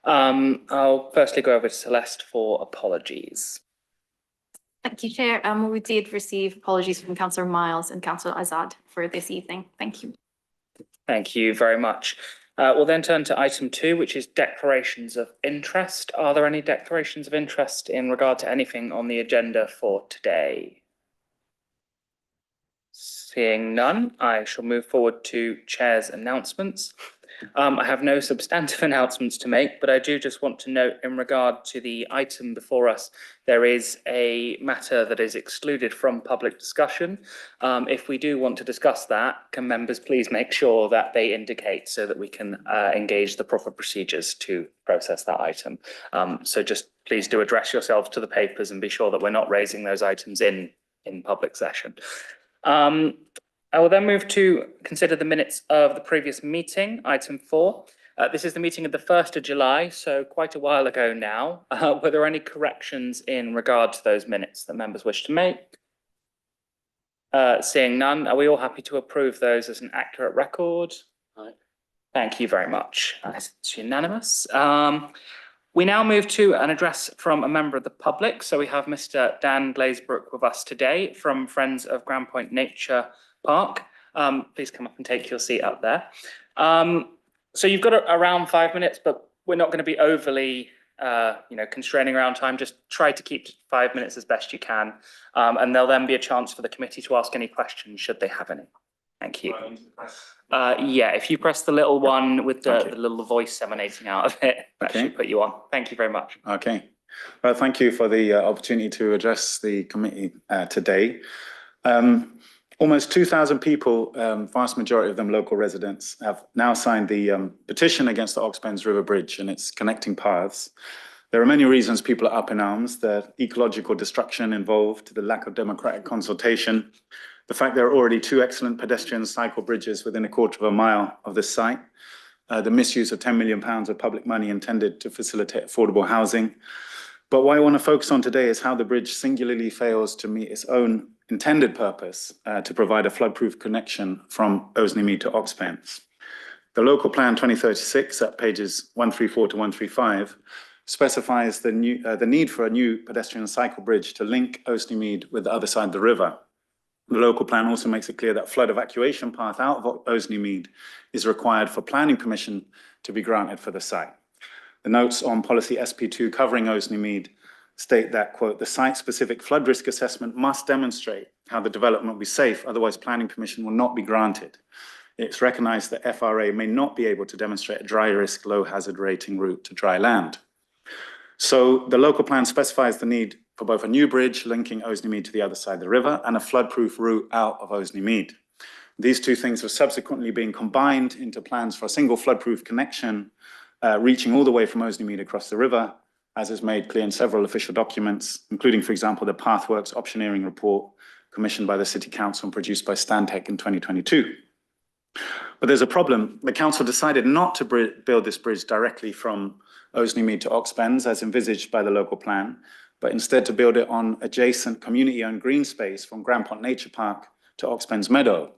I'll firstly go over to Celeste for apologies. Thank you, Chair. We did receive apologies from Councillor Miles and Councillor Azad for this evening. Thank you. Thank you very much. We'll then turn to item 2, which is declarations of interest. Are there any declarations of interest in regard to anything on the agenda for today? Seeing none, I shall move forward to Chair's announcements. I have no substantive announcements to make, but I do just want to note in regard to the item before us, there is a matter that is excluded from public discussion. If we do want to discuss that, can members please make sure that they indicate so that we can engage the proper procedures to process that item. So just please do address yourselves to the papers and be sure that we're not raising those items in public session. I will then move to consider the minutes of the previous meeting, item 4. This is the meeting of the 1st of July, so quite a while ago now. Were there any corrections in regard to those minutes that members wish to make? Seeing none, are we all happy to approve those as an accurate record? Aye. Thank you very much. It's unanimous. We now move to an address from a member of the public. So we have Mr. Dan Glazebrook with us today from Friends of Grand Point Nature Park. Please come up and take your seat up there. So you've got around 5 minutes, but we're not going to be overly constraining around time. Just try to keep to 5 minutes as best you can. And there'll then be a chance for the committee to ask any questions should they have any. Thank you. Yeah, if you press the little one with the little voice emanating out of it, that should put you on. Thank you very much. Okay. Well, thank you for the opportunity to address the committee today. Almost 2,000 people, vast majority of them local residents, have now signed the petition against the Oxbends River Bridge and its connecting paths. There are many reasons people are up in arms: the ecological destruction involved, the lack of democratic consultation, the fact there are already 2 excellent pedestrian cycle bridges within a quarter of a mile of this site, the misuse of £10 million of public money intended to facilitate affordable housing. But what I want to focus on today is how the bridge singularly fails to meet its own intended purpose to provide a flood-proof connection from Oasneymead to Oxbends. The local plan 2036 at pages 134 to 135 specifies the need for a new pedestrian cycle bridge to link Oasneymead with the other side of the river. The local plan also makes it clear that flood evacuation path out of Oasneymead is required for planning permission to be granted for the site. The notes on policy SP2 covering Oasneymead state that, quote, the site-specific flood risk assessment must demonstrate how the development will be safe, otherwise planning permission will not be granted. It's recognised that FRA may not be able to demonstrate a dry risk, low hazard rating route to dry land. So the local plan specifies the need for both a new bridge linking Oasneymead to the other side of the river and a flood-proof route out of Oasneymead. These 2 things have subsequently been combined into plans for a single flood-proof connection reaching all the way from Oasneymead across the river, as is made clear in several official documents, including, for example, the Pathworks Optioneering Report commissioned by the City Council and produced by Stantec in 2022. But there's a problem. The council decided not to build this bridge directly from Oasneymead to Oxbends, as envisaged by the local plan, but instead to build it on adjacent community-owned green space from Grand Point Nature Park to Oxbends Meadow.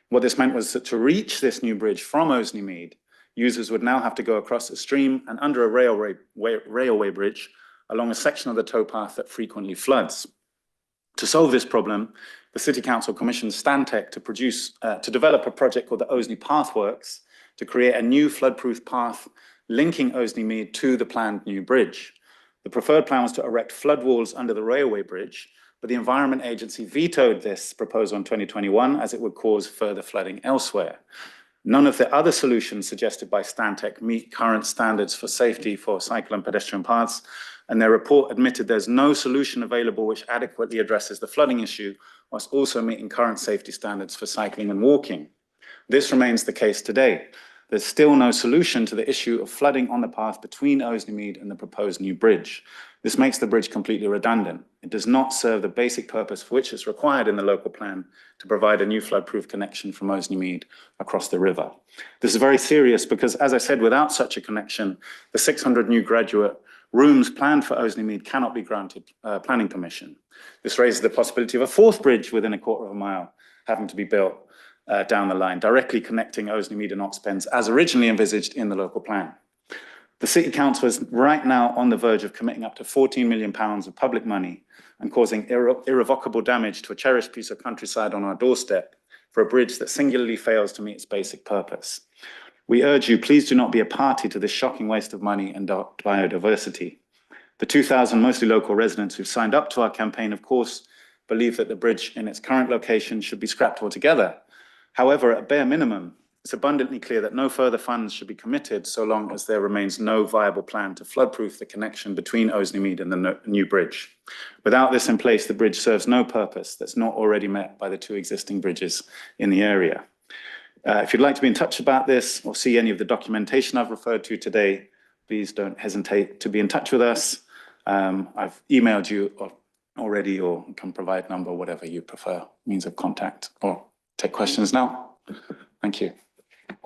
What this meant was that to reach this new bridge from Oasneymead, users would now have to go across a stream and under a railway bridge along a section of the towpath that frequently floods. To solve this problem, the City Council commissioned Stantec to develop a project called the Oasney Pathworks to create a new flood-proof path linking Oasneymead to the planned new bridge. The preferred plan was to erect flood walls under the railway bridge, but the Environment Agency vetoed this proposal in 2021 as it would cause further flooding elsewhere. None of the other solutions suggested by Stantec meet current standards for safety for cycle and pedestrian paths, and their report admitted there's no solution available which adequately addresses the flooding issue, whilst also meeting current safety standards for cycling and walking. This remains the case today. There's still no solution to the issue of flooding on the path between Oasneymead and the proposed new bridge. This makes the bridge completely redundant. It does not serve the basic purpose for which it's required in the local plan to provide a new flood-proof connection from Oasneymead across the river. This is very serious because, as I said, without such a connection, the 600 new graduate rooms planned for Oasneymead cannot be granted planning permission. This raises the possibility of a 4th bridge within a quarter of a mile having to be built down the line, directly connecting Oasneymead and Oxbends as originally envisaged in the local plan. The City Council is right now on the verge of committing up to £14 million of public money and causing irrevocable damage to a cherished piece of countryside on our doorstep for a bridge that singularly fails to meet its basic purpose. We urge you, please do not be a party to this shocking waste of money and biodiversity. The 2,000 mostly local residents who've signed up to our campaign, of course, believe that the bridge in its current location should be scrapped altogether. However, at bare minimum, it's abundantly clear that no further funds should be committed so long as there remains no viable plan to floodproof the connection between Oasneymead and the new bridge. Without this in place, the bridge serves no purpose that's not already met by the two existing bridges in the area. If you'd like to be in touch about this or see any of the documentation I've referred to today, please don't hesitate to be in touch with us. I've emailed you already, or can provide number, whatever you prefer, means of contact, or take questions now. Thank you.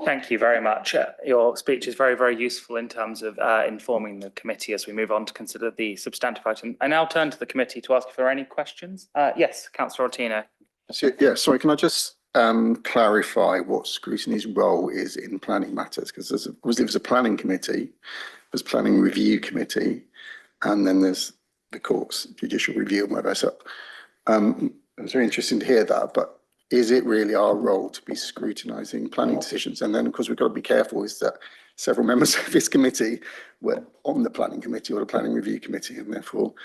Thank you very much. Your speech is very, very useful in terms of informing the committee as we move on to consider the substantive item. I now turn to the committee to ask if there are any questions. Yes, Councillor Ortino. So, yeah, sorry, can I just clarify what Scrutiny's role is in planning matters? Because obviously there's a planning committee, there's planning review committee, and then there's the court's judicial review and whatever. So it's very interesting to hear that, but is it really our role to be scrutinising planning decisions? And then, of course, we've got to be careful is that several members of this committee were on the planning committee or the planning review committee, and therefore,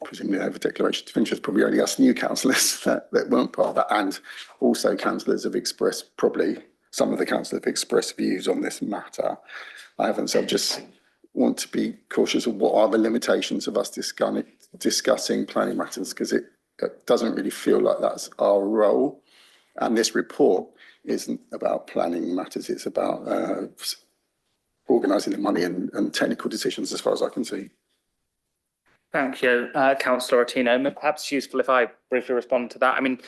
presumably over declarations of interest, probably only us new councillors that weren't part of that. And also councillors have expressed, probably some of the councillors have expressed views on this matter. I haven't, so I just want to be cautious of what are the limitations of us discussing planning matters, because it doesn't really feel like that's our role. And this report isn't about planning matters, it's about organising the money and technical decisions as far as I can see. Thank you, Councillor Ortino. Perhaps useful if I briefly respond to that. I mean,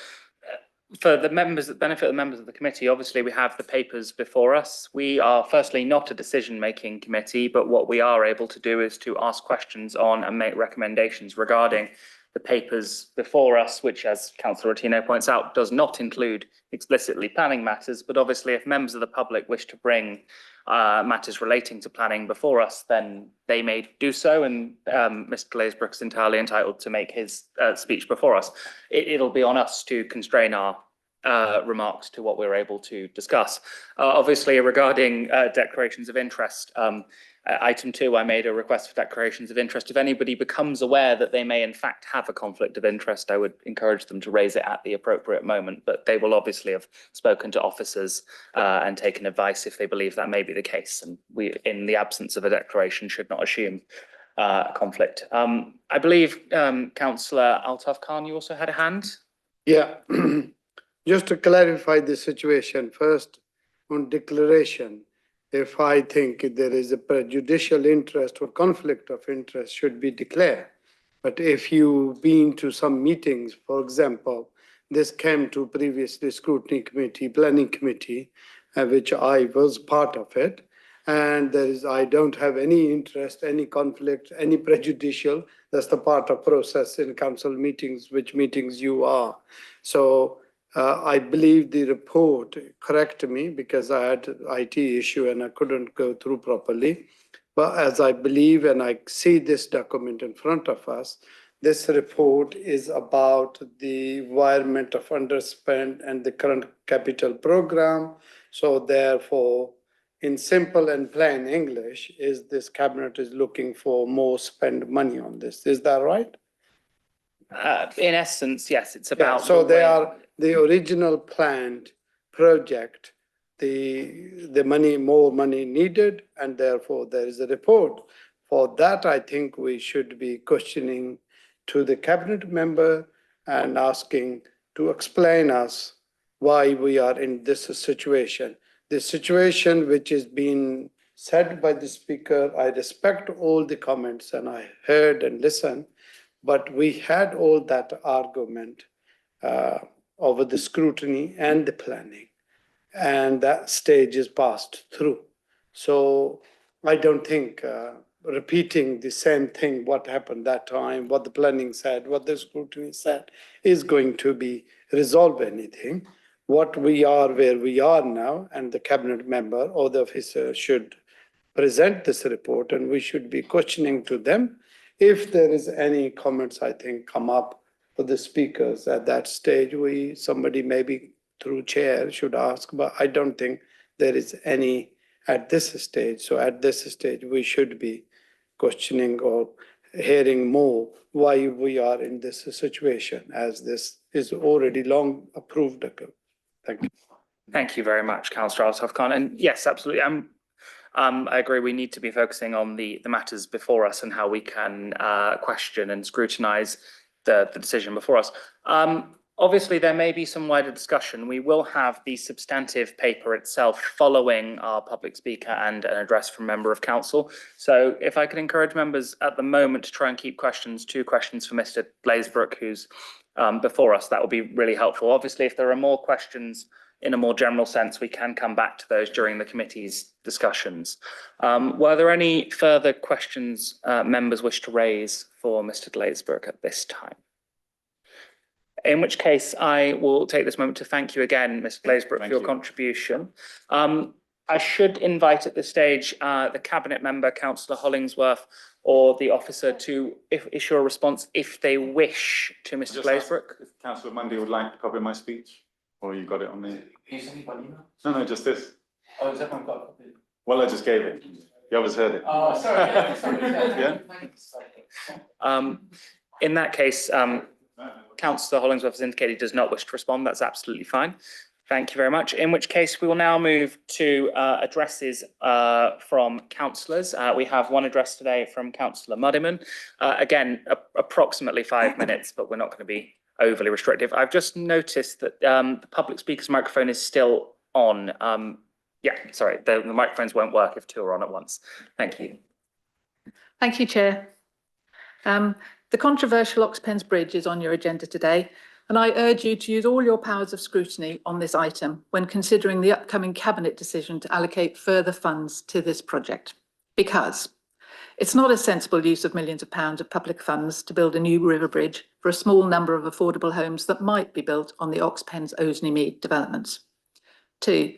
for the members, the benefit of the members of the committee, obviously we have the papers before us. We are firstly not a decision-making committee, but what we are able to do is to ask questions on and make recommendations regarding the papers before us, which, as Councillor Ortino points out, does not include explicitly planning matters. But obviously, if members of the public wish to bring matters relating to planning before us, then they may do so. And Mr. Glazebrook is entirely entitled to make his speech before us. It'll be on us to constrain our remarks to what we're able to discuss. Obviously, regarding declarations of interest, item 2, I made a request for declarations of interest. If anybody becomes aware that they may in fact have a conflict of interest, I would encourage them to raise it at the appropriate moment, but they will obviously have spoken to officers and taken advice if they believe that may be the case. And we, in the absence of a declaration, should not assume a conflict. I believe Councillor Altaf Khan, you also had a hand? Yeah, just to clarify the situation, first on declaration, if I think there is a prejudicial interest or conflict of interest should be declared. But if you've been to some meetings, for example, this came to previously scrutiny committee, planning committee, which I was part of it. And I don't have any interest, any conflict, any prejudicial. That's the part of process in council meetings, which meetings you are. So I believe the report, correct me because I had an IT issue and I couldn't go through properly. But as I believe and I see this document in front of us, this report is about the environment of underspend and the current capital program. So therefore, in simple and plain English, is this cabinet is looking for more spend money on this. Is that right? In essence, yes, it's about. Yeah, so they are the original planned project, the money, more money needed, and therefore there is a report. For that, I think we should be questioning to the cabinet member and asking to explain us why we are in this situation. The situation which is being said by the speaker, I respect all the comments and I heard and listened, but we had all that argument over the scrutiny and the planning, and that stage is passed through. So I don't think repeating the same thing, what happened that time, what the planning said, what the scrutiny said, is going to be resolve anything. What we are, where we are now, and the cabinet member or the officer should present this report, and we should be questioning to them. If there is any comments, I think, come up for the speakers at that stage, somebody maybe through chair should ask, but I don't think there is any at this stage. So at this stage, we should be questioning or hearing more why we are in this situation, as this is already long approved. Thank you. Thank you very much, Councillor Altaf Khan. And yes, absolutely. I agree. We need to be focusing on the matters before us and how we can question and scrutinise the decision before us. Obviously, there may be some wider discussion. We will have the substantive paper itself following our public speaker and an address from member of council. So if I could encourage members at the moment to try and keep two questions for Mr. Glazebrook, who's before us, that would be really helpful. Obviously, if there are more questions in a more general sense, we can come back to those during the committee's discussions. Were there any further questions members wish to raise for Mr. Glazebrook at this time? In which case, I will take this moment to thank you again, Mr. Glazebrook, for your contribution. I should invite at this stage the Cabinet member, Councillor Hollingsworth, or the officer to issue a response if they wish to Mr. Glazebrook. If Councillor Mundy would like to copy my speech, or you got it on the... No, just this. Oh, has everyone got a copy? Well, I just gave it. You others heard it. Oh, sorry. Yeah. In that case, Councillor Hollingsworth has indicated he does not wish to respond. That's absolutely fine. Thank you very much. In which case, we will now move to addresses from councillors. We have one address today from Councillor Muddiman. Again, approximately 5 minutes, but we're not going to be overly restrictive. I've just noticed that the public speaker's microphone is still on. Yeah, sorry, the microphones won't work if two are on at once. Thank you. Thank you, Chair. The controversial Oxpens Bridge is on your agenda today, and I urge you to use all your powers of scrutiny on this item when considering the upcoming Cabinet decision to allocate further funds to this project, because it's not a sensible use of millions of pounds of public funds to build a new river bridge for a small number of affordable homes that might be built on the Oxpens Oseney Mead developments. 2,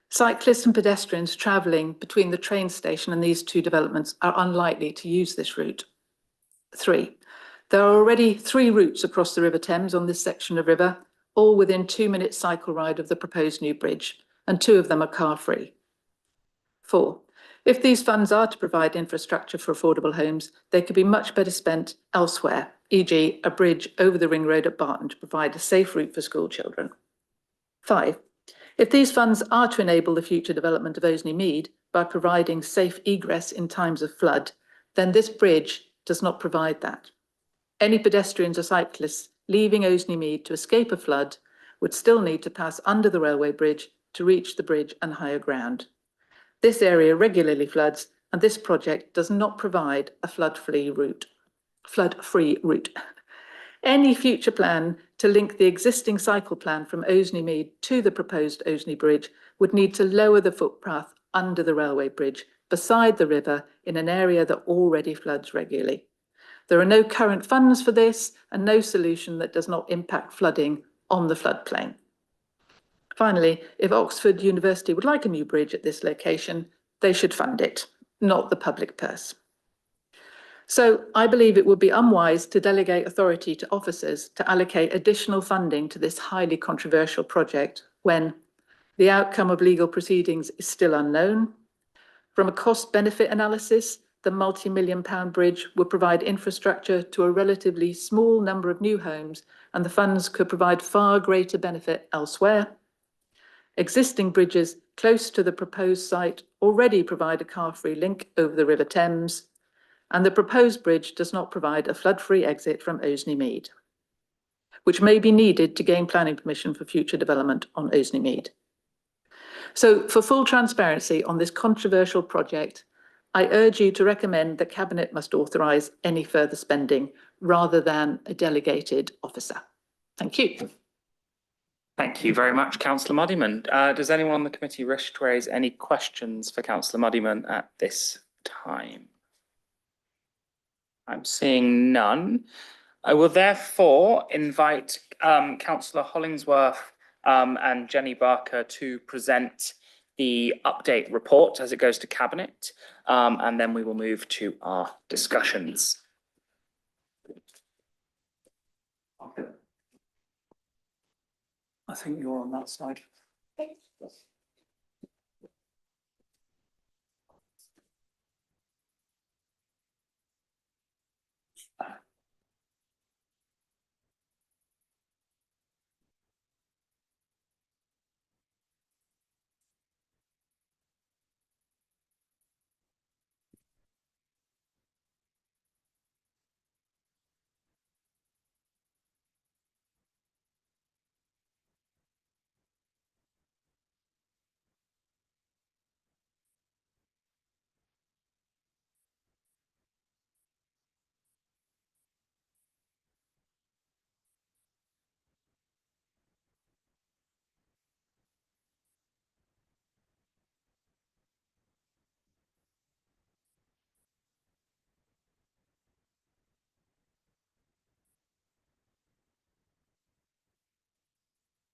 cyclists and pedestrians travelling between the train station and these two developments are unlikely to use this route. 3, there are already 3 routes across the River Thames on this section of river, all within 2-minute cycle ride of the proposed new bridge, and 2 of them are car-free. 4, if these funds are to provide infrastructure for affordable homes, they could be much better spent elsewhere, e.g. a bridge over the ring road at Barton to provide a safe route for school children. 5, if these funds are to enable the future development of Oseney Mead by providing safe egress in times of flood, then this bridge does not provide that. Any pedestrians or cyclists leaving Oseney Mead to escape a flood would still need to pass under the railway bridge to reach the bridge and higher ground. This area regularly floods, and this project does not provide a flood-free route. Any future plan to link the existing cycle plan from Oseney Mead to the proposed Oseney Bridge would need to lower the footpath under the railway bridge beside the river in an area that already floods regularly. There are no current funds for this and no solution that does not impact flooding on the floodplain. Finally, if Oxford University would like a new bridge at this location, they should fund it, not the public purse. So I believe it would be unwise to delegate authority to officers to allocate additional funding to this highly controversial project when the outcome of legal proceedings is still unknown. From a cost-benefit analysis, the multi-million-pound bridge would provide infrastructure to a relatively small number of new homes, and the funds could provide far greater benefit elsewhere. Existing bridges close to the proposed site already provide a car-free link over the River Thames, and the proposed bridge does not provide a flood-free exit from Oseney Mead, which may be needed to gain planning permission for future development on Oseney Mead. So for full transparency on this controversial project, I urge you to recommend that Cabinet must authorise any further spending rather than a delegated officer. Thank you. Thank you very much, Councillor Muddiman. Does anyone on the committee wish to raise any questions for Councillor Muddiman at this time? I'm seeing none. I will therefore invite Councillor Hollingsworth and Jenny Barker to present the update report as it goes to Cabinet, and then we will move to our discussions. I think you're on that side.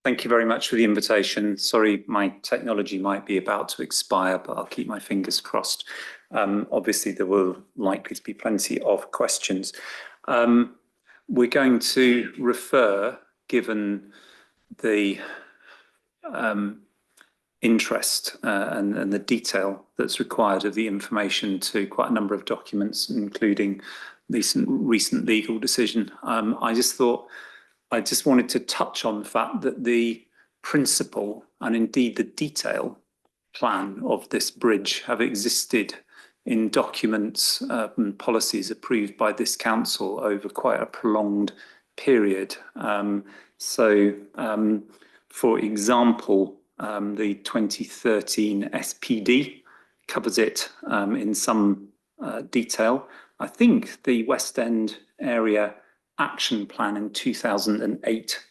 Thank you very much for the invitation. Sorry, my technology might be about to expire, but I'll keep my fingers crossed. Obviously, there will likely to be plenty of questions. We're going to refer, given the interest and the detail that's required of the information, to quite a number of documents, including recent legal decision. I just wanted to touch on the fact that the principle and indeed the detail plan of this bridge have existed in documents and policies approved by this council over quite a prolonged period. For example, the 2013 SPD covers it in some detail. I think the West End area action plan in 2008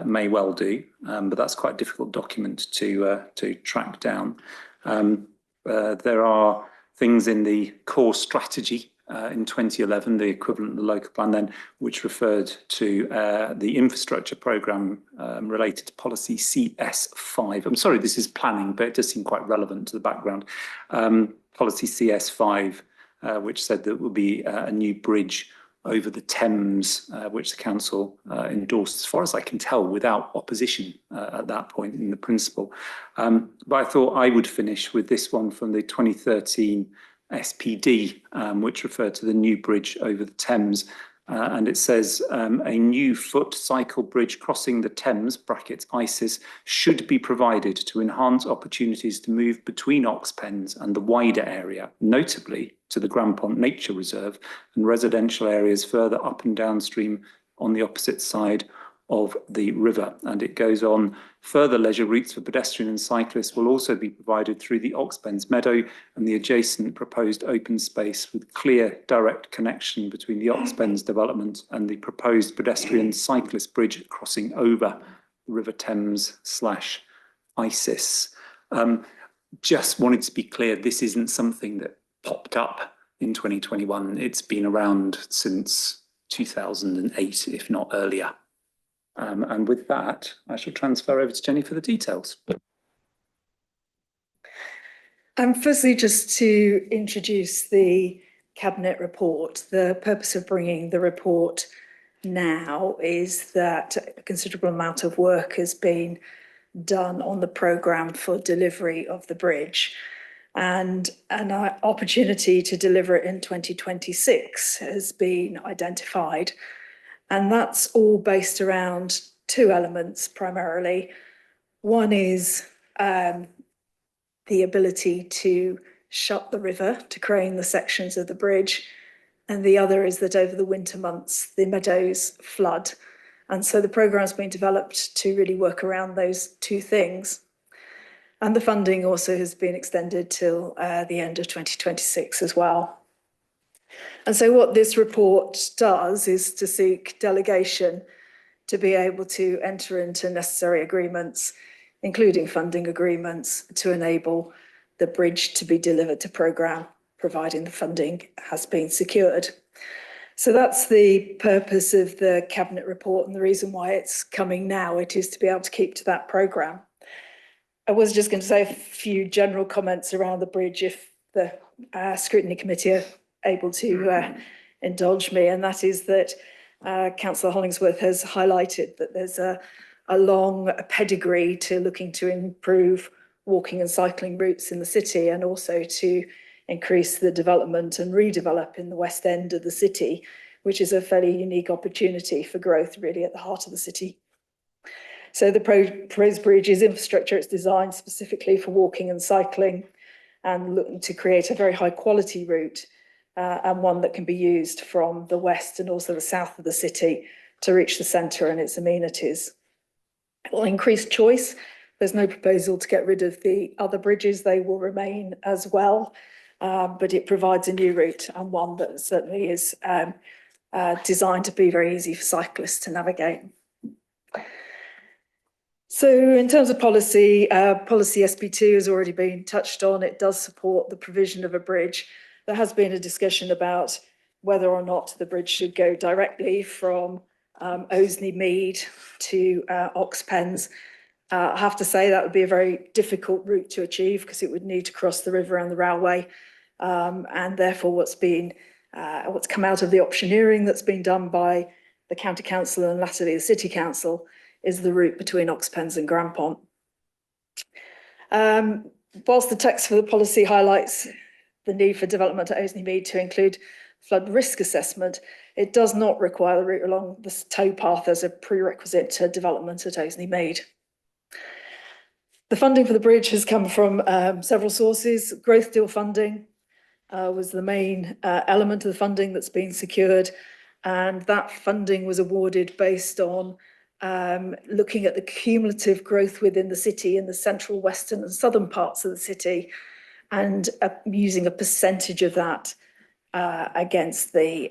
may well do, but that's quite a difficult document to track down. There are things in the core strategy in 2011, the equivalent of the local plan then, which referred to the infrastructure programme related to policy CS5. I'm sorry, this is planning, but it does seem quite relevant to the background. Policy CS5, which said there would be a new bridge over the Thames, which the council endorsed, as far as I can tell, without opposition at that point in the principle. But I thought I would finish with this one from the 2013 SPD, which referred to the new bridge over the Thames. And it says a new foot cycle bridge crossing the Thames, brackets ISIS, should be provided to enhance opportunities to move between Oxpens and the wider area, notably to the Grampont Nature Reserve and residential areas further up and downstream on the opposite side of the river. And it goes on, further leisure routes for pedestrian and cyclists will also be provided through the Oxpens Meadow and the adjacent proposed open space, with clear direct connection between the Oxpens development and the proposed pedestrian cyclist bridge crossing over the River Thames / ISIS. Just wanted to be clear, this isn't something that popped up in 2021. It's been around since 2008, if not earlier. And with that, I shall transfer over to Jenny for the details. Firstly, just to introduce the Cabinet report. The purpose of bringing the report now is that a considerable amount of work has been done on the programme for delivery of the bridge, and an opportunity to deliver it in 2026 has been identified. And that's all based around two elements primarily. One is the ability to shut the river to crane the sections of the bridge. And the other is that over the winter months, the meadows flood. And so the programme's been developed to really work around those two things. And the funding also has been extended till the end of 2026 as well. And so what this report does is to seek delegation to be able to enter into necessary agreements, including funding agreements, to enable the bridge to be delivered to programme, providing the funding has been secured. So that's the purpose of the Cabinet report and the reason why it's coming now. It is to be able to keep to that programme. I was just going to say a few general comments around the bridge if the Scrutiny Committee are able to indulge me, and that is that Councillor Hollingsworth has highlighted that there's a long pedigree to looking to improve walking and cycling routes in the city, and also to increase the development and redevelop in the west end of the city, which is a fairly unique opportunity for growth really at the heart of the city. So the proposed bridge is infrastructure. It's designed specifically for walking and cycling and looking to create a very high quality route and one that can be used from the west and also the south of the city to reach the centre and its amenities. It will increase choice. There's no proposal to get rid of the other bridges. They will remain as well, but it provides a new route and one that certainly is designed to be very easy for cyclists to navigate. So in terms of policy, policy SP2 has already been touched on. It does support the provision of a bridge. There has been a discussion about whether or not the bridge should go directly from Oseney Mead to Oxpens. I have to say that would be a very difficult route to achieve because it would need to cross the river and the railway. And therefore what's come out of the optioneering that's been done by the County Council and latterly the City Council is the route between Oxpens and Grampont. Whilst the text for the policy highlights the need for development at Oseney Mead to include flood risk assessment, it does not require the route along the towpath as a prerequisite to development at Oseney Mead. The funding for the bridge has come from several sources. Growth deal funding was the main element of the funding that's been secured, and that funding was awarded based on looking at the cumulative growth within the city in the central, western and southern parts of the city, and using a percentage of that against the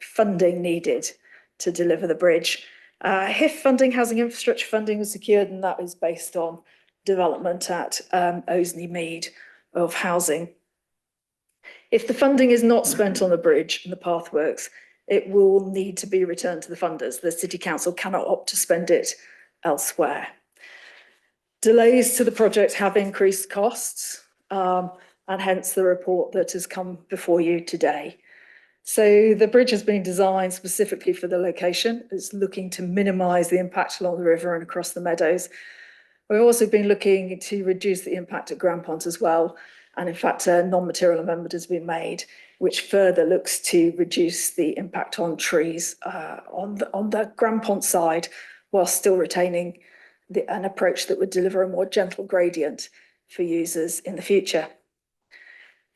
funding needed to deliver the bridge. HIF funding, housing infrastructure funding, was secured, and that is based on development at Oseney Mead of housing. If the funding is not spent on the bridge and the pathworks, it will need to be returned to the funders. The City Council cannot opt to spend it elsewhere. Delays to the project have increased costs, and hence the report that has come before you today. So the bridge has been designed specifically for the location. It's looking to minimise the impact along the river and across the meadows. We've also been looking to reduce the impact at Grampont as well. And in fact, a non-material amendment has been made, which further looks to reduce the impact on trees on the Grampont side, while still retaining an approach that would deliver a more gentle gradient for users in the future.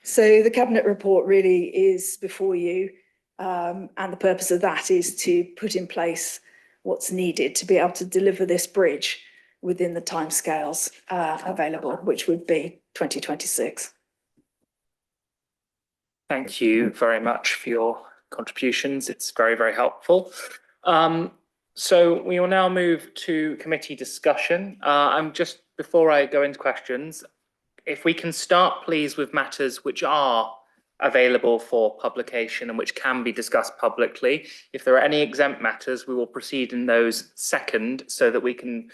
So the Cabinet report really is before you, and the purpose of that is to put in place what's needed to be able to deliver this bridge within the timescales available, which would be 2026. Thank you very much for your contributions. It's very, very helpful. So we will now move to committee discussion. Before I go into questions, if we can start please with matters which are available for publication and which can be discussed publicly. If there are any exempt matters, we will proceed in those second so that we can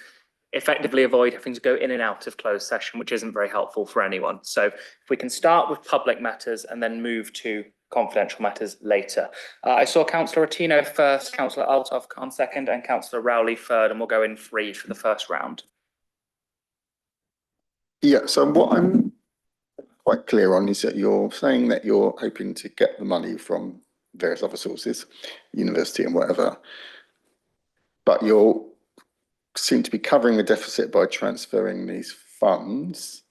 effectively avoid having to go in and out of closed session, which isn't very helpful for anyone. So if we can start with public matters and then move to confidential matters later. I saw Councillor Ottino first, Councillor Althoff Khan second, and Councillor Rowley third, and we'll go in three for the first round. Yeah, so what I'm quite clear on is that you're saying that you're hoping to get the money from various other sources, university and whatever, but you're seem to be covering the deficit by transferring these funds.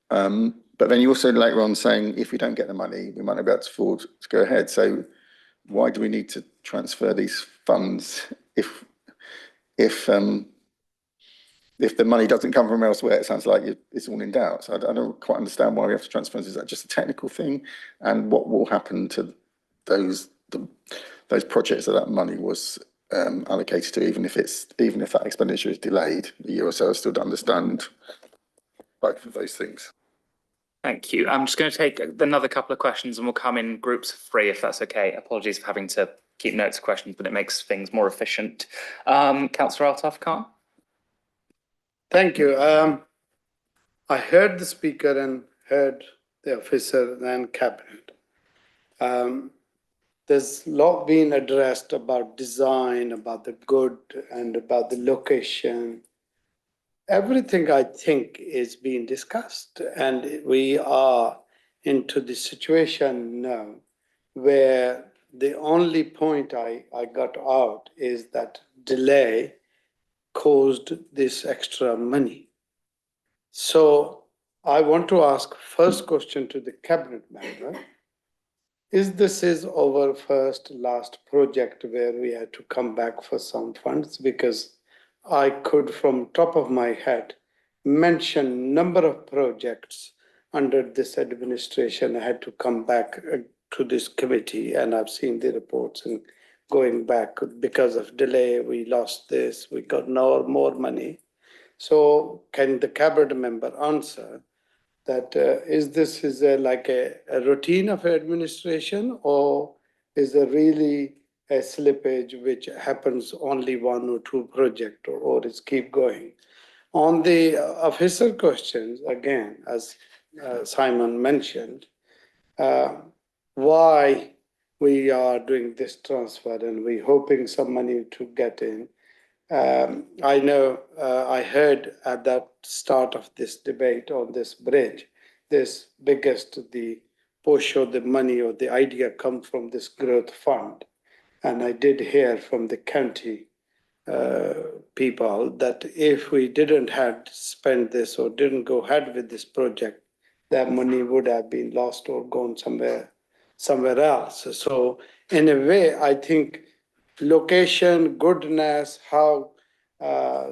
But then you also later on saying if we don't get the money, we might not be able to afford to go ahead. So why do we need to transfer these funds if the money doesn't come from elsewhere? It sounds like it's all in doubt. So I don't quite understand why we have to transfer. Is that just a technical thing? And what will happen to those projects that money was allocated to, even if that expenditure is delayed a year or so? I still don't understand both of those things. Thank you. I'm just going to take another couple of questions and we'll come in groups of three if that's okay. Apologies for having to keep notes of questions, but it makes things more efficient. Councillor Althoff Khan. Thank you. I heard the speaker and heard the officer and cabinet. There's a lot being addressed about design, about the good, and about the location. Everything I think is being discussed, and we are into the situation now where the only point I got out is that delay caused this extra money. So I want to ask first question to the cabinet member. Is this our first last project where we had to come back for some funds? Because I could, from top of my head, mention number of projects under this administration. I had to come back to this committee, and I've seen the reports and going back because of delay, we lost this, we got no more money. So can the cabinet member answer that is this like a routine of administration, or is there really a slippage which happens only one or two projects, or is keep going? On the officer questions, again, as Simon mentioned, why we are doing this transfer and we're hoping some money to get in. I know I heard at that start of this debate on this bridge, this biggest, the push or the money or the idea come from this growth fund. And I did hear from the county people that if we didn't have spent this or didn't go ahead with this project, that money would have been lost or gone somewhere else. So in a way, I think location, goodness, how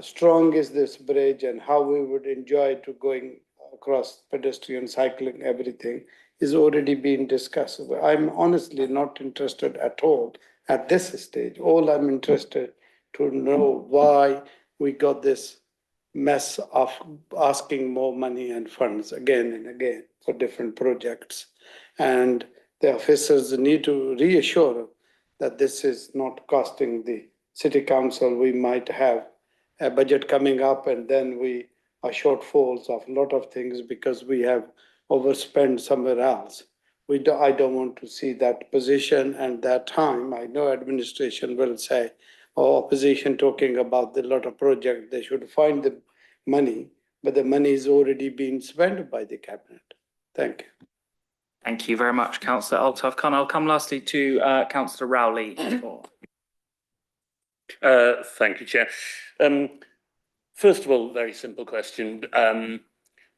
strong is this bridge and how we would enjoy to going across pedestrian, cycling, everything is already being discussed. I'm honestly not interested at all at this stage. All I'm interested to know why we got this mess of asking more money and funds again and again for different projects. And the officers need to reassure that this is not costing the city council. We might have a budget coming up and then we are shortfalls of a lot of things because we have overspent somewhere else. I don't want to see that position and that time. I know administration will say, or opposition talking about the lot of projects, they should find the money, but the money is already being spent by the cabinet. Thank you. Thank you very much, Councillor Altaf Khan. I'll come lastly to Councillor Rowley. Thank you, Chair. First of all, very simple question,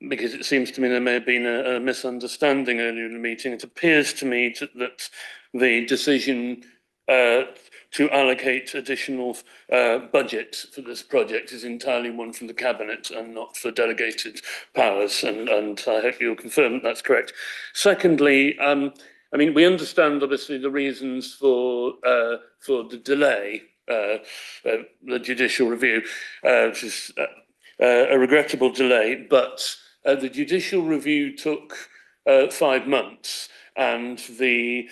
because it seems to me there may have been a misunderstanding earlier in the meeting. It appears to me that the decision to allocate additional budget for this project is entirely one from the Cabinet and not for delegated powers, and I hope you'll confirm that that's correct. Secondly, I mean, we understand obviously the reasons for the delay, the judicial review, which is a regrettable delay, but the judicial review took 5 months, and the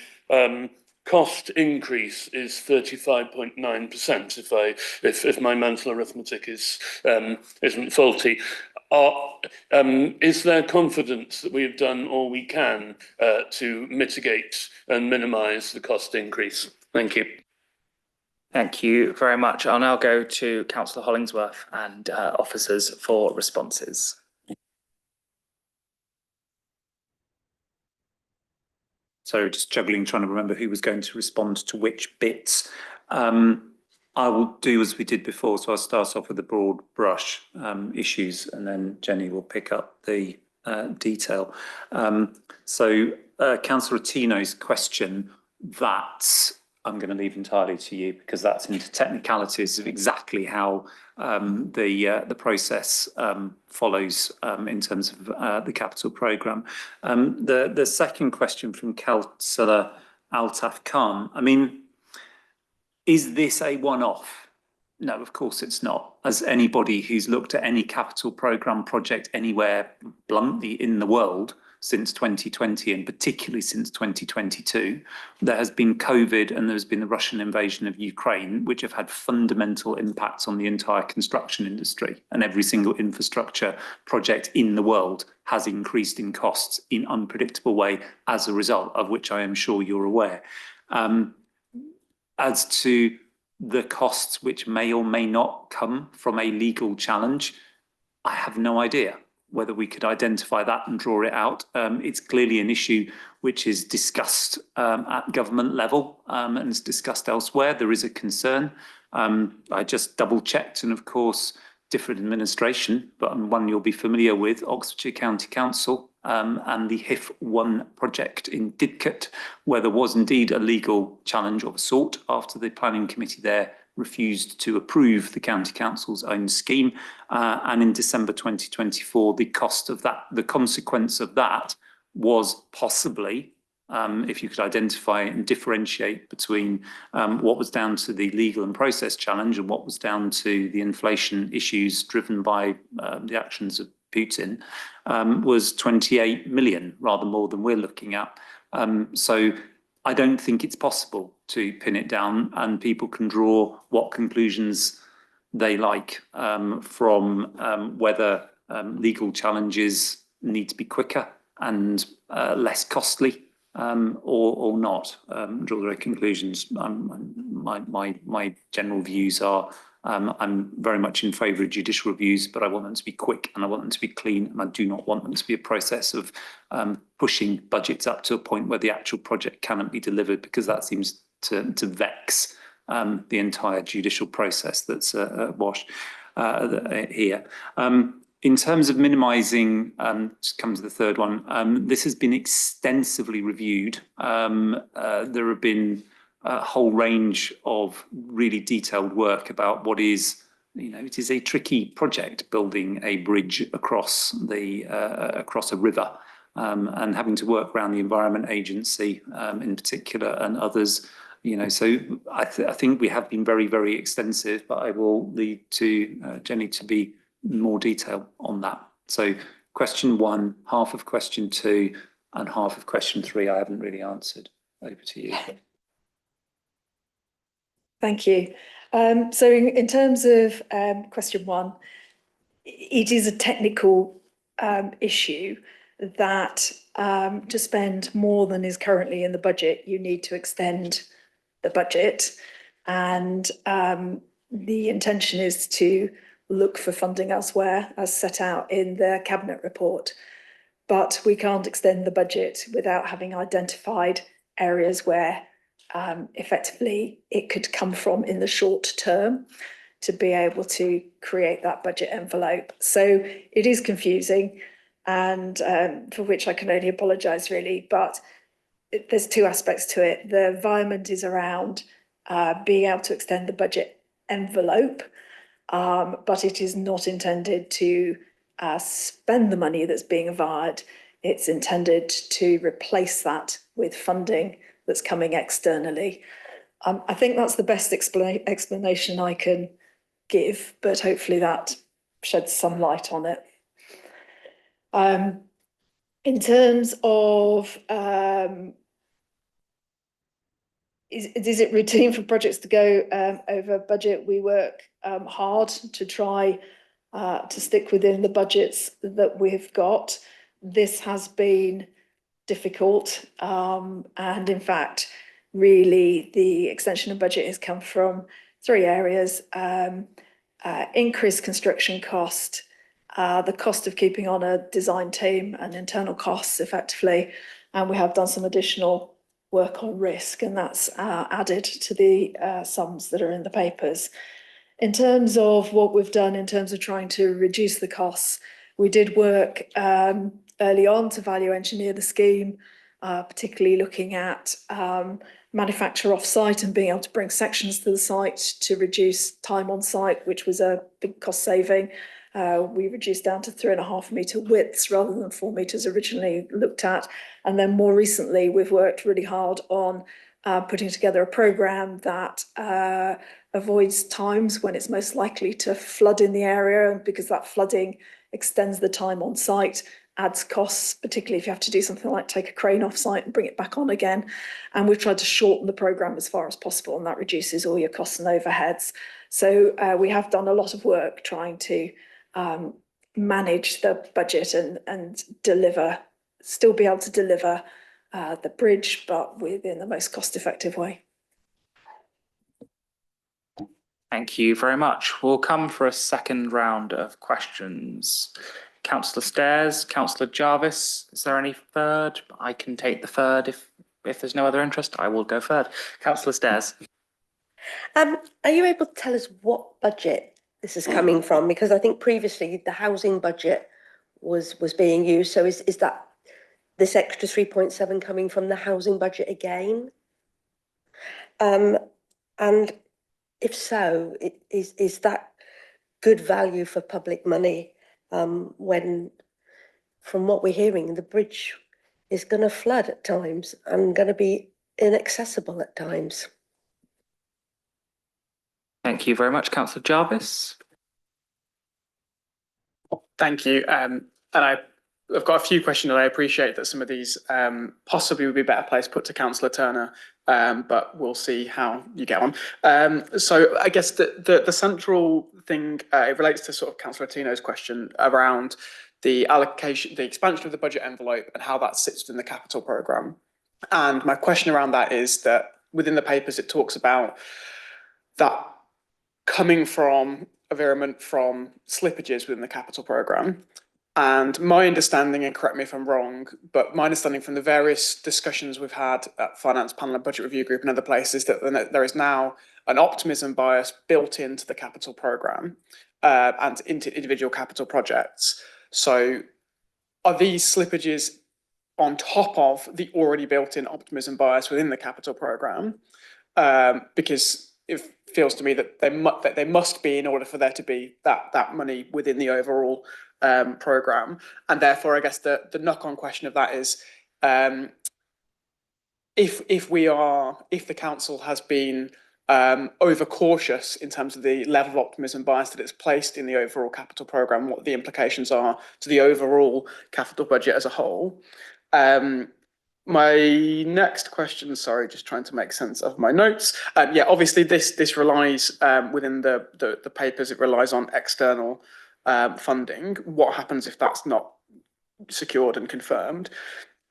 cost increase is 35.9%. If my mental arithmetic isn't faulty. Is there confidence that we have done all we can to mitigate and minimise the cost increase? Thank you. Thank you very much. I'll now go to Councillor Hollingsworth and officers for responses. So just juggling, trying to remember who was going to respond to which bits. I will do as we did before, so I'll start off with the broad brush issues, and then Jenny will pick up the detail. Councillor Tino's question, that I'm going to leave entirely to you, because that's into technicalities of exactly how the process follows in terms of the capital programme. The second question from Councillor Altaf Khan, I mean, is this a one-off? No, of course it's not. As anybody who's looked at any capital programme project anywhere bluntly in the world, since 2020 and particularly since 2022. There has been COVID and there's been the Russian invasion of Ukraine, which have had fundamental impacts on the entire construction industry, and every single infrastructure project in the world has increased in costs in unpredictable way as a result, of which I am sure you're aware. As to the costs which may or may not come from a legal challenge, I have no idea whether we could identify that and draw it out. It's clearly an issue which is discussed at government level and is discussed elsewhere. There is a concern. I just double checked, and of course, different administration, but one you'll be familiar with, Oxfordshire County Council, and the HIF1 project in Didcot, where there was indeed a legal challenge of a sort after the planning committee there refused to approve the county council's own scheme. And in December 2024, the cost of that, the consequence of that was possibly, if you could identify and differentiate between what was down to the legal and process challenge and what was down to the inflation issues driven by the actions of Putin, was 28 million, rather more than we're looking at. So I don't think it's possible to pin it down, and people can draw what conclusions they like from whether legal challenges need to be quicker and less costly, or not. Draw their conclusions. My general views are I'm very much in favour of judicial reviews, but I want them to be quick and I want them to be clean, and I do not want them to be a process of pushing budgets up to a point where the actual project cannot be delivered, because that seems to vex the entire judicial process that's washed here. In terms of minimising, just come to the third one, this has been extensively reviewed. There have been a whole range of really detailed work about what is, it is a tricky project, building a bridge across across a river, and having to work around the Environment Agency in particular and others. So I think we have been very, very extensive, but I will lead to Jenny to be more detail on that. So question 1, half of question 2, and half of question 3 I haven't really answered. Over to you. Thank you. So in terms of question 1, it is a technical issue that to spend more than is currently in the budget, you need to extend the budget, and the intention is to look for funding elsewhere as set out in the Cabinet report. But we can't extend the budget without having identified areas where effectively it could come from in the short term to be able to create that budget envelope. So it is confusing, and for which I can only apologise really, but there's 2 aspects to it. The environment is around being able to extend the budget envelope, but it is not intended to spend the money that's being acquired. It's intended to replace that with funding that's coming externally. I think that's the best explanation I can give, but hopefully that sheds some light on it. In terms of is it routine for projects to go over budget? We work hard to try to stick within the budgets that we've got. This has been difficult, and in fact, really the extension of budget has come from 3 areas: increased construction cost, the cost of keeping on a design team and internal costs effectively, and we have done some additional work on risk, and that's added to the sums that are in the papers. In terms of what we've done in terms of trying to reduce the costs, we did work early on to value engineer the scheme, particularly looking at manufacture off-site and being able to bring sections to the site to reduce time on site, which was a big cost saving. We reduced down to 3.5 metre widths rather than 4 metres originally looked at. And then more recently, we've worked really hard on putting together a programme that avoids times when it's most likely to flood in the area, because that flooding extends the time on site. adds costs, particularly if you have to do something like take a crane off site and bring it back on again. And we've tried to shorten the programme as far as possible, and that reduces all your costs and overheads. So we have done a lot of work trying to manage the budget and deliver, still be able to deliver the bridge, but within the most cost-effective way. Thank you very much. We'll come for a second round of questions. Councillor Stairs, Councillor Jarvis, is there any third? I can take the third if there's no other interest. I will go third. Councillor Stairs. Are you able to tell us what budget this is coming from? Because I think previously the housing budget was being used. So is that this extra 3.7 coming from the housing budget again? And if so, is that good value for public money when, from what we're hearing, the bridge is going to flood at times and going to be inaccessible at times? Thank you very much, Councillor Jarvis. Thank you. And I've got a few questions, and I appreciate that some of these possibly would be better placed put to Councillor Turner, but we'll see how you get on. So I guess the central thing, it relates to sort of Councillor Tino's question around the allocation, the expansion of the budget envelope and how that sits within the capital programme. And my question around that is that within the papers, it talks about that coming from a virulent from slippages within the capital programme. And my understanding, and correct me if I'm wrong, but my understanding from the various discussions we've had at Finance Panel and Budget Review Group and other places, that there is now an optimism bias built into the capital programme and into individual capital projects. So are these slippages on top of the already built-in optimism bias within the capital programme? Because it feels to me that they must be in order for there to be that money within the overall programme. And therefore, I guess the knock-on question of that is, if the council has been overcautious in terms of the level of optimism bias that it's placed in the overall capital programme, what the implications are to the overall capital budget as a whole. My next question, sorry, just trying to make sense of my notes. Yeah, obviously this relies within the papers, it relies on external funding. What happens if that's not secured and confirmed?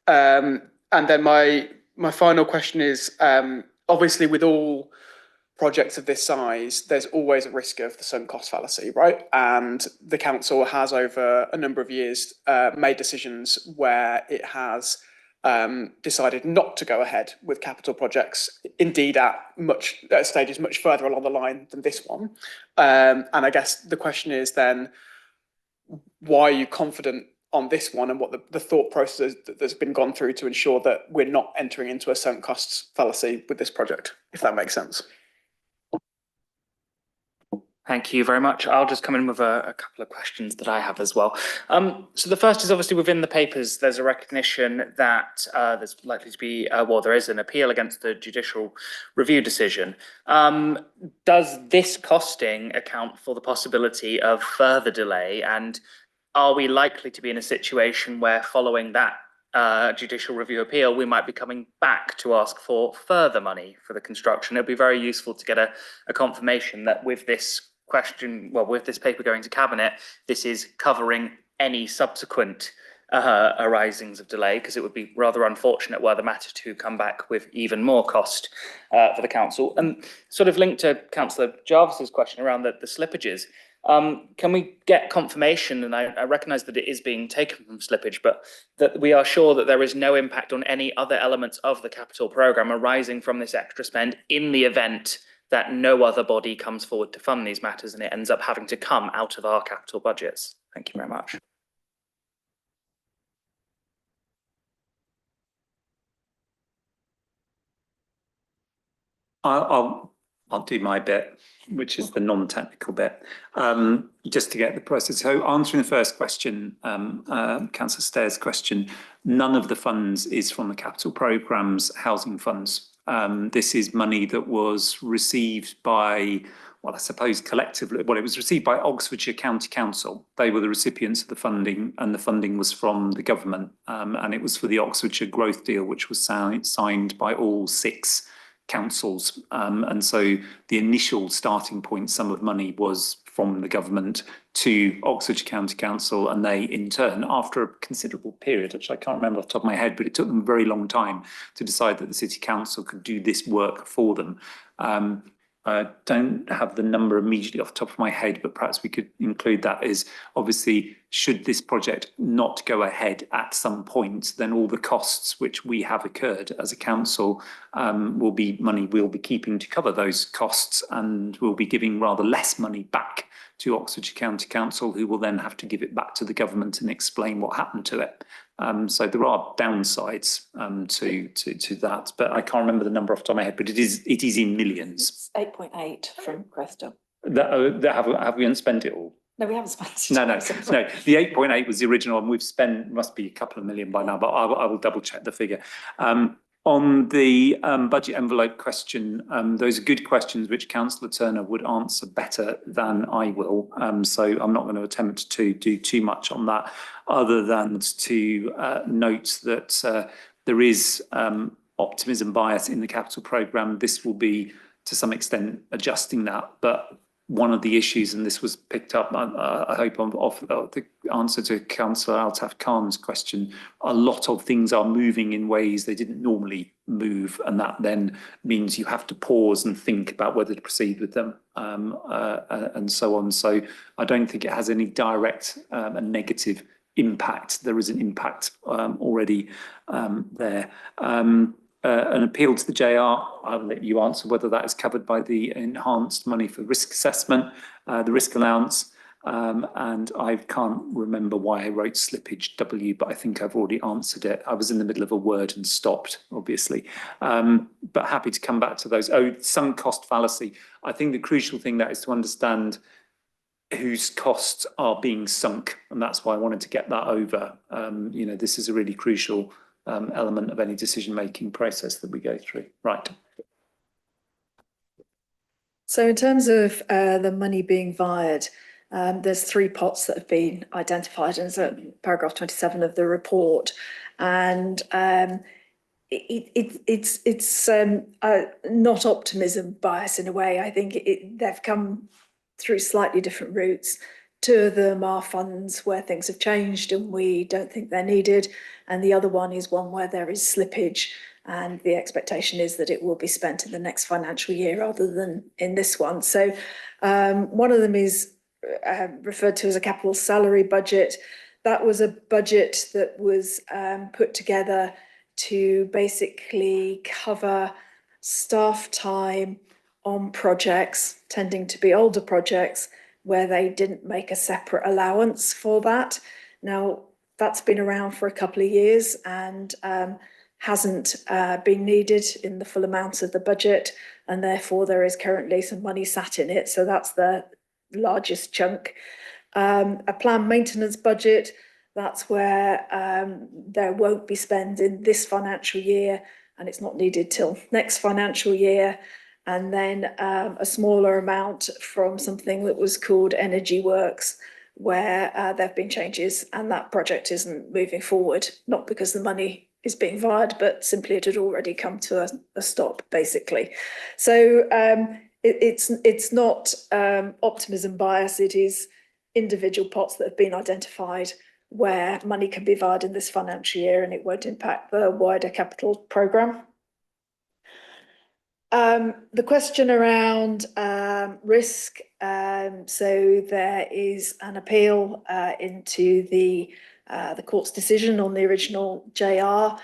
And then my final question is, obviously with all projects of this size, there's always a risk of the sunk cost fallacy, right? And the council has over a number of years made decisions where it has decided not to go ahead with capital projects, indeed at stages much further along the line than this one. And I guess the question is then, why are you confident on this one, and what the thought process that's been gone through to ensure that we're not entering into a sunk costs fallacy with this project, if that makes sense? Thank you very much. I'll just come in with a couple of questions that I have as well. So the first is obviously within the papers, there's a recognition that there's likely to be, there is an appeal against the judicial review decision. Does this costing account for the possibility of further delay? And are we likely to be in a situation where following that judicial review appeal, we might be coming back to ask for further money for the construction? It'd be very useful to get a confirmation that with this question, with this paper going to Cabinet, this is covering any subsequent arisings of delay, because it would be rather unfortunate were the matter to come back with even more cost for the council. And sort of linked to Councillor Jarvis's question around the slippages, can we get confirmation, and I recognise that it is being taken from slippage, but that we are sure that there is no impact on any other elements of the capital programme arising from this extra spend in the event that no other body comes forward to fund these matters and it ends up having to come out of our capital budgets? Thank you very much. I'll do my bit, which is the non-technical bit, just to get the process. So answering the first question, Councillor Stairs' question, none of the funds is from the capital programme's housing funds. This is money that was received by well, I suppose collectively, well, it was received by Oxfordshire County Council. They were the recipients of the funding, and the funding was from the government. And it was for the Oxfordshire Growth Deal, which was signed by all 6 councils. And so the initial starting point sum of money was from the government to Oxfordshire County Council, and they in turn, after a considerable period, which I can't remember off the top of my head, but it took them a very long time to decide that the City Council could do this work for them. I don't have the number immediately off the top of my head, but perhaps we could include that. Is obviously, should this project not go ahead at some point, then all the costs which we have incurred as a council will be money we'll be keeping to cover those costs, and we'll be giving rather less money back to Oxfordshire County Council, who will then have to give it back to the government and explain what happened to it. So there are downsides to that, but I can't remember the number off the top of my head, but it is in millions. 8.8 from Cresta. Have we spent it all? No, we haven't spent it. No. The 8.8 was the original, and we've spent, must be a couple of million by now, but I will double check the figure. On the budget envelope question, those are good questions which Councillor Turner would answer better than I will. So I'm not going to attempt to do too much on that, other than to note that there is optimism bias in the capital programme. This will be, to some extent, adjusting that, but one of the issues, and this was picked up, I hope, off the answer to Councillor Altaf Khan's question, a lot of things are moving in ways they didn't normally move, and that then means you have to pause and think about whether to proceed with them, and so on. So I don't think it has any direct and negative impact. There is an impact already there. An appeal to the JR, I'll let you answer whether that is covered by the enhanced money for risk assessment, the risk allowance, and I can't remember why I wrote slippage W, but I think I've already answered it. I was in the middle of a word and stopped, obviously, but happy to come back to those. Oh, sunk cost fallacy. I think the crucial thing that is to understand whose costs are being sunk, and that's why I wanted to get that over. You know, this is a really crucial element of any decision-making process that we go through. Right. So in terms of the money being vied, there's 3 pots that have been identified, and it's paragraph 27 of the report. And it's not optimism bias in a way. I think they've come through slightly different routes. 2 of them are funds where things have changed and we don't think they're needed. And the other one is one where there is slippage, and the expectation is that it will be spent in the next financial year rather than in this one. So one of them is referred to as a capital salary budget. That was a budget that was put together to basically cover staff time on projects, tending to be older projects, where they didn't make a separate allowance for that. Now, that's been around for a couple of years and hasn't been needed in the full amount of the budget, and therefore there is currently some money sat in it. So that's the largest chunk. A planned maintenance budget, that's where there won't be spend in this financial year, and it's not needed till next financial year. And then a smaller amount from something that was called Energy Works, where there have been changes and that project isn't moving forward, not because the money is being vied, but simply it had already come to a stop, basically. So it's not optimism bias, it is individual pots that have been identified where money can be vied in this financial year and it won't impact the wider capital programme. The question around risk, so there is an appeal into the court's decision on the original JR.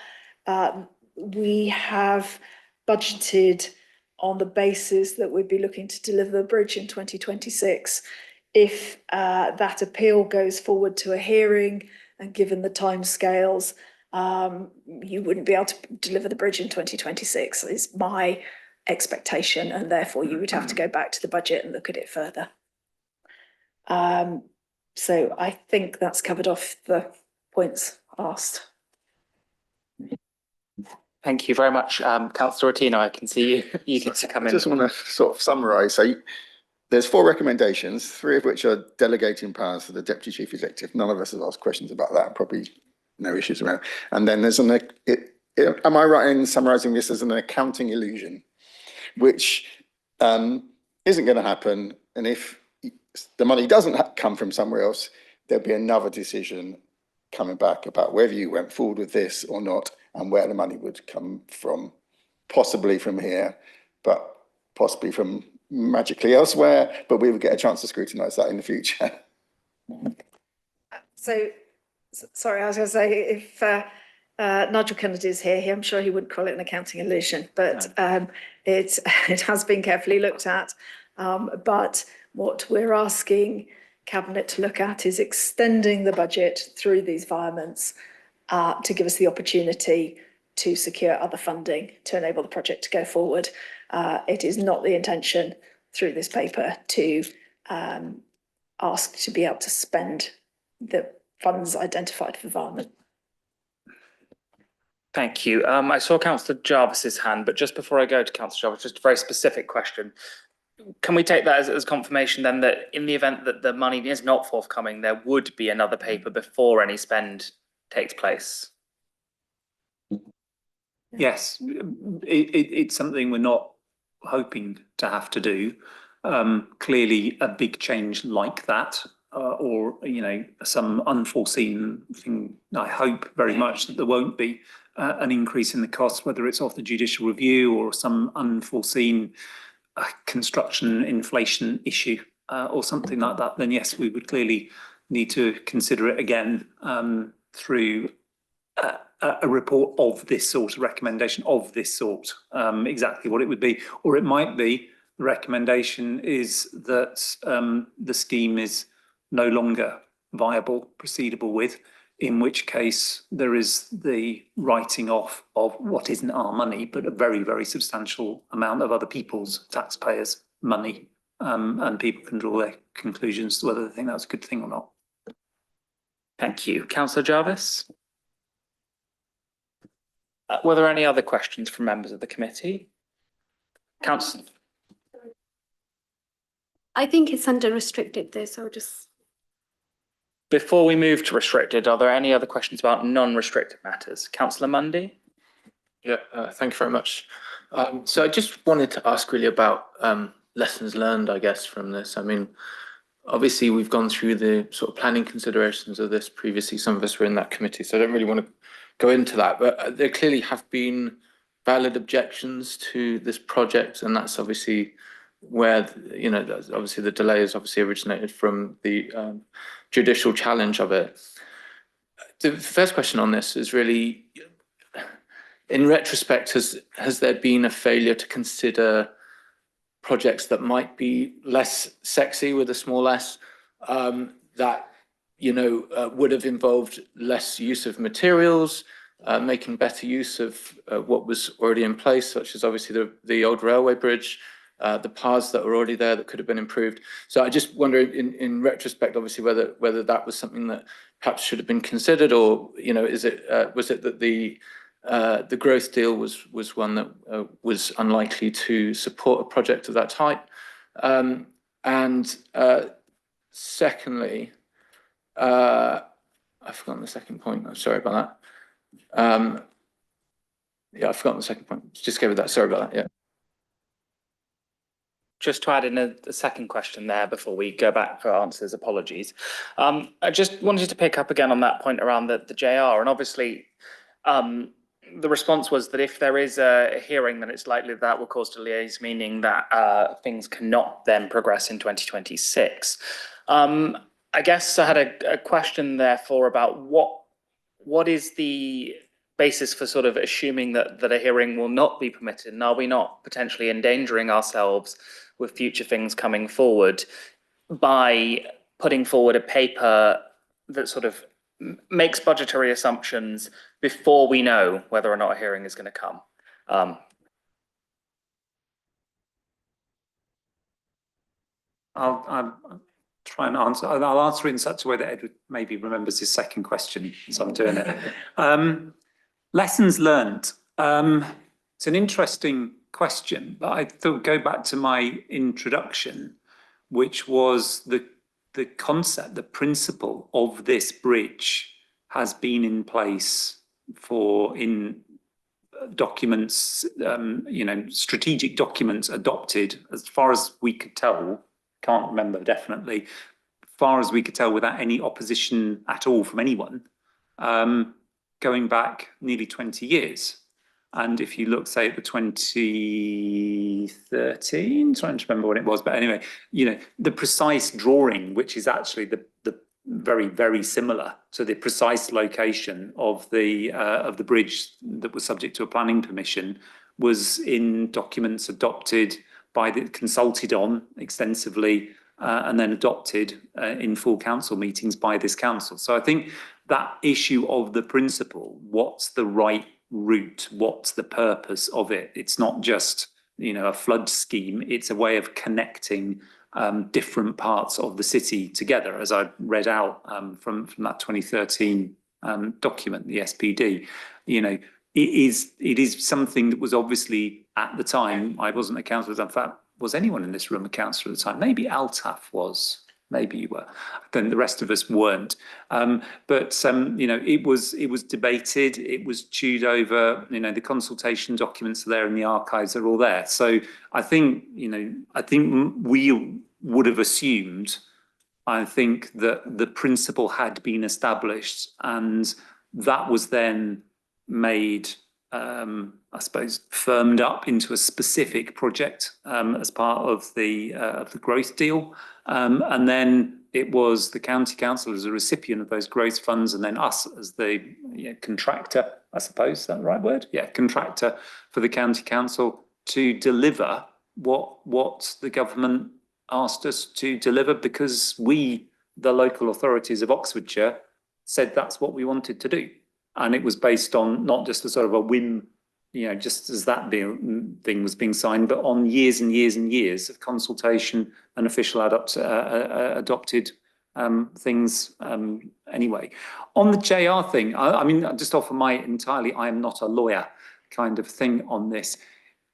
We have budgeted on the basis that we'd be looking to deliver the bridge in 2026. If that appeal goes forward to a hearing, and given the timescales, you wouldn't be able to deliver the bridge in 2026, is my expectation, and therefore you would have to go back to the budget and look at it further. So I think that's covered off the points asked. Thank you very much, Councillor Ottino. I can see you get to come in. I just want to sort of summarise. So there's 4 recommendations, 3 of which are delegating powers to the Deputy Chief Executive. None of us have asked questions about that, probably no issues around. And then there's am I right in summarising this as an accounting illusion, which isn't going to happen, and if the money doesn't come from somewhere else, there'll be another decision coming back about whether you went forward with this or not, and where the money would come from, possibly from here, but possibly from magically elsewhere, but we would get a chance to scrutinise that in the future. So, sorry, I was going to say, if Nigel Kennedy is here, I'm sure he wouldn't call it an accounting illusion, but it has been carefully looked at. But what we're asking Cabinet to look at is extending the budget through these environments to give us the opportunity to secure other funding to enable the project to go forward. It is not the intention through this paper to ask to be able to spend the funds identified for environment. Thank you. I saw Councillor Jarvis's hand, but just before I go to Councillor Jarvis, just a very specific question. Can we take that as confirmation then that in the event that the money is not forthcoming, there would be another paper before any spend takes place? Yes, it's something we're not hoping to have to do. Clearly, a big change like that, or some unforeseen thing. I hope very much that there won't be an increase in the cost, whether it's off the judicial review or some unforeseen construction inflation issue or something like that. Then yes, we would clearly need to consider it again through a report of this sort, a recommendation of this sort, exactly what it would be. Or it might be the recommendation is that the scheme is no longer viable, proceedable with, in which case there is the writing off of what isn't our money, but a very, very substantial amount of other people's taxpayers' money. And people can draw their conclusions to whether they think that's a good thing or not. Thank you. Councillor Jarvis? Were there any other questions from members of the committee? Councillor? I think it's under restricted there, so just... Before we move to restricted, are there any other questions about non-restricted matters? Councillor Mundy? Yeah, thank you very much. So I just wanted to ask really about lessons learned, I guess, from this. I mean, obviously we've gone through the sort of planning considerations of this previously. Some of us were in that committee, so I don't really want to go into that, but there clearly have been valid objections to this project, and that's obviously where, obviously the delay has obviously originated from the judicial challenge of it. The first question on this is really, in retrospect, has there been a failure to consider projects that might be less sexy with a small s, that would have involved less use of materials, making better use of what was already in place, such as obviously the old railway bridge, the paths that were already there that could have been improved. So I just wonder, in retrospect, obviously, whether that was something that perhaps should have been considered, or was it that the growth deal was one that was unlikely to support a project of that type, and secondly, I've forgotten the second point. I'm sorry about that. Yeah, I've forgotten the second point. Just go with that. Sorry about that. Yeah. Just to add in a second question there before we go back for answers, apologies. I just wanted to pick up again on that point around the JR, and obviously the response was that if there is a hearing, then it's likely that will cause delays, meaning that things cannot then progress in 2026. I guess I had a question therefore about what is the basis for sort of assuming that a hearing will not be permitted, and are we not potentially endangering ourselves with future things coming forward by putting forward a paper that sort of makes budgetary assumptions before we know whether or not a hearing is going to come? I'll try and answer. I'll answer it in such a way that Edward maybe remembers his second question, so I'm doing it. Lessons learned. It's an interesting question, but I thought go back to my introduction, which was the concept, the principle of this bridge has been in place in documents, strategic documents adopted, as far as we could tell, can't remember definitely, far as we could tell without any opposition at all from anyone, going back nearly 20 years. And if you look, say, at the 2013, trying to remember what it was, but anyway, the precise drawing, which is actually the very, very similar to the precise location of the bridge that was subject to a planning permission, was in documents adopted consulted on extensively, and then adopted in full council meetings by this council. So I think that issue of the principle, what's the right route, what's the purpose of it? It's not just a flood scheme, it's a way of connecting different parts of the city together, as I read out from that 2013 document, the SPD. It is something that was obviously, at the time, I wasn't a councillor, in fact, was anyone in this room a councillor at the time? Maybe Altaf was. Maybe you were. Then the rest of us weren't. But it was debated. It was chewed over. The consultation documents are there, and the archives are all there. So I think we would have assumed. I think that the principle had been established, and that was then made, I suppose, firmed up into a specific project as part of the growth deal. And then it was the county council as a recipient of those growth funds, and then us as the contractor, I suppose, is that the right word? Yeah, contractor for the county council to deliver what the government asked us to deliver, because we, the local authorities of Oxfordshire, said that's what we wanted to do. And it was based on not just a sort of a whim, just as that thing was being signed, but on years and years and years of consultation and official adopted things anyway. On the JR thing, I mean, just offer my entirely, I am not a lawyer kind of thing on this.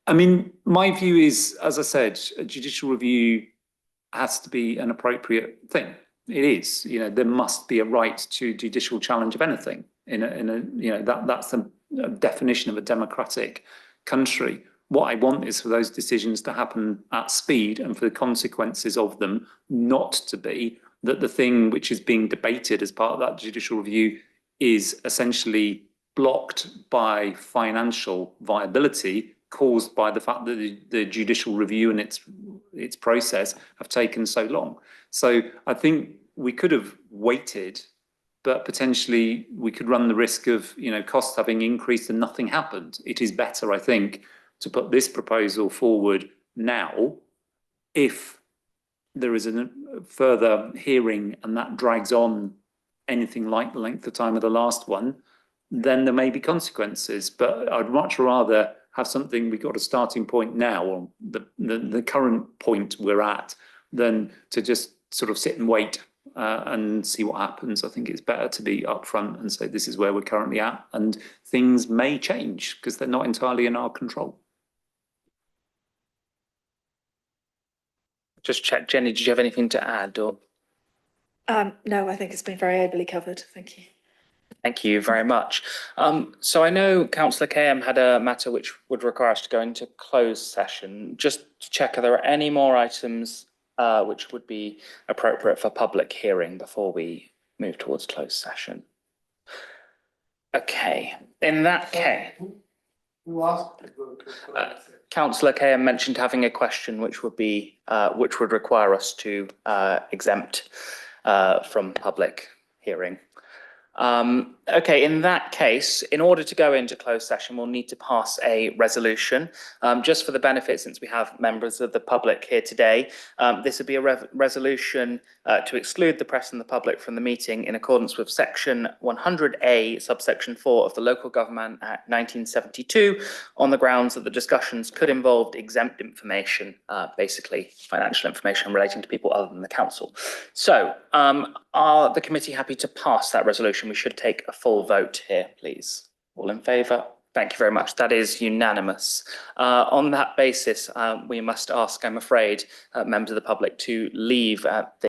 I mean, my view is, as I said, a judicial review has to be an appropriate thing. It is, there must be a right to judicial challenge of anything. That's the definition of a democratic country. What I want is for those decisions to happen at speed, and for the consequences of them not to be that the thing which is being debated as part of that judicial review is essentially blocked by financial viability caused by the fact that the judicial review and its process have taken so long. So I think we could have waited, but potentially we could run the risk of costs having increased and nothing happened. It is better, I think, to put this proposal forward now. If there is a further hearing and that drags on anything like the length of time of the last one, then there may be consequences. But I'd much rather have something, we've got a starting point now, or the current point we're at, than to just sort of sit and wait and see what happens. I think it's better to be upfront and say this is where we're currently at, and things may change because they're not entirely in our control. Just check, Jenny, did you have anything to add? Or no, I think it's been very ably covered. Thank you. Thank you very much. So I know Councillor KM had a matter which would require us to go into closed session. Just to check, are there any more items which would be appropriate for public hearing before we move towards closed session? Okay, in that case, Councillor KM mentioned having a question which would require us to exempt from public hearing. Okay, in that case, in order to go into closed session, we'll need to pass a resolution. Just for the benefit, since we have members of the public here today, this would be a resolution to exclude the press and the public from the meeting in accordance with section 100A, subsection 4 of the Local Government Act 1972, on the grounds that the discussions could involve exempt information, basically financial information relating to people other than the council. So, are the committee happy to pass that resolution? We should take a full vote here, please. All in favour? Thank you very much. That is unanimous. On that basis, we must ask, I'm afraid, members of the public to leave at